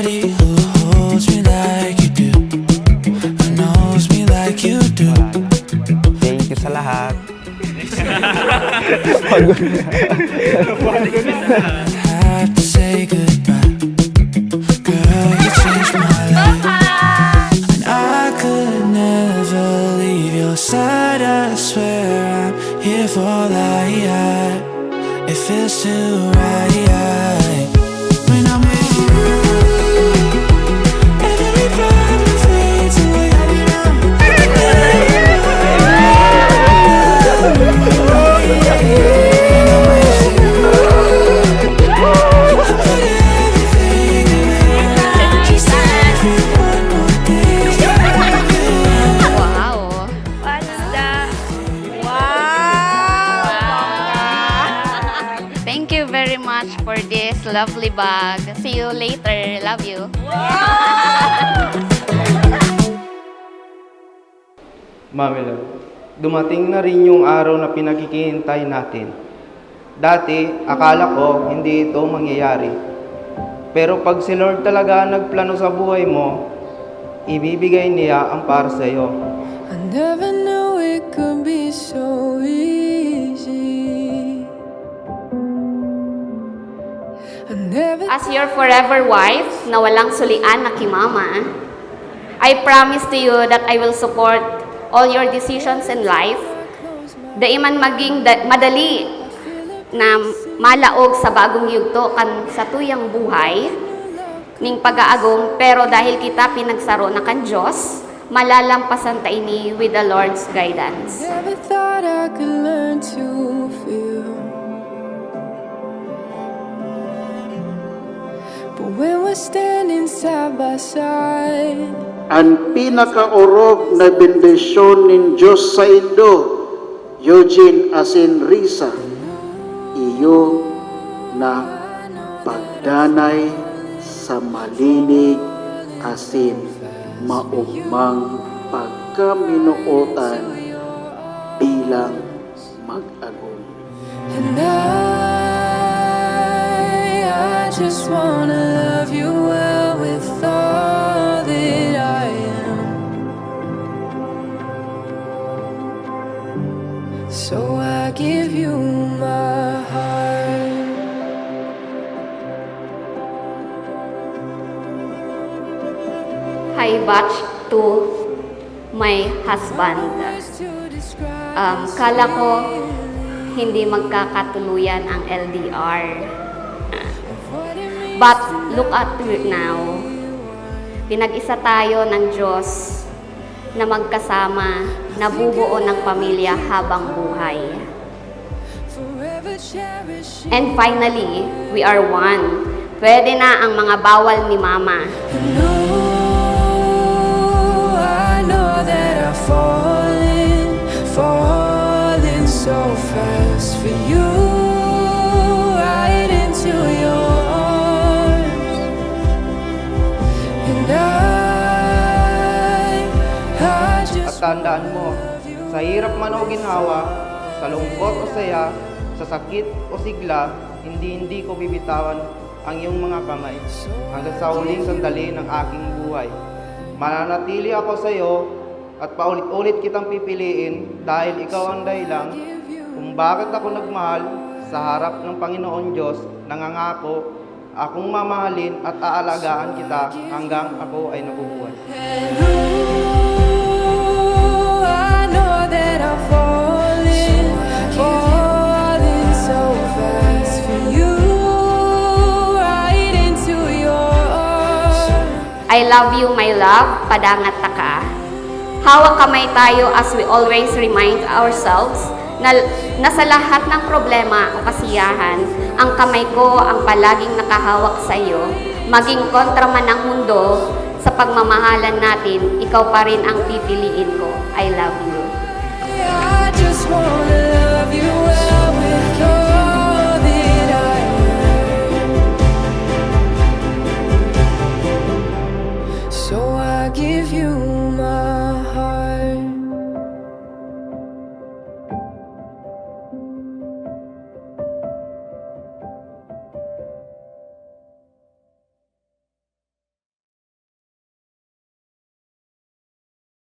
nobody who holds me like you do, who knows me like you do. Thank you sa lahat. Have to say goodbye, girl, you changed my life, and I could never leave your side. I swear I'm here for life. It feels too right when I'm with you. Every problem fades away. Wow! What's that? Wow! Thank you very much for this lovely bag. See you later. Love you. Mami Love, dumating na rin yung araw na pinagkikihintay natin. Dati, akala ko hindi ito mangyayari. Pero pag si Lord talaga nagplano sa buhay mo, ibibigay niya ang para sa iyo. I never knew it could be so easy. I never As your forever wife na walang sulian na kimama, I promise to you that I will support all your decisions in life. Daiman maging madali na malaog sa bagong yugto kan sa tuyang buhay ning pag-aagong, pero dahil kita pinagsaro na kan Diyos, malalampasan ta ini with the Lord's guidance. never thought I could learn to feel. But when we're standing side by side, ang pinakaurog na bendisyon ng Diyos sa Indo, Eugene asin Risa, iyo na pagdanay sa malinig asin maugmang pagkaminuotan bilang mag-agon. and I just wanna love you well with all that I am. So I give you my heart. Hi batch to my husband. To describe Kala ko hindi magkakatuluyan ang LDR. what it means. But look at it now. Pinag-isa tayo ng Diyos na magkasama, nabubuo ng pamilya habang buhay. Forever cherish it. And finally, we are one. Pwede na ang mga bawal ni Mama. I know that I'm falling so fast for you, right into your arms, and I At just tandaan mo, sa hirap man o ginhawa, sa lungkot o saya, sa sakit o sigla, hindi ko bibitawan ang iyong mga kamay hanggang sa huling sandali ng aking buhay. Mananatili ako sa iyo at paulit-ulit kitang pipiliin dahil ikaw ang dahilan kung bakit ako nagmahal sa harap ng Panginoon Diyos. Nangangako akong mamahalin at aalagaan kita hanggang ako ay nabubuhay. I know that I'm falling so fast for you, right into your arms. I love you, my love, padangat ta ka. Hawak kamay tayo as we always remind ourselves na sa lahat ng problema o kasiyahan, ang kamay ko ang palaging nakahawak sa iyo. Maging kontra man ang mundo, sa pagmamahalan natin, ikaw pa rin ang pipiliin ko. I love you. I just wanna love you well.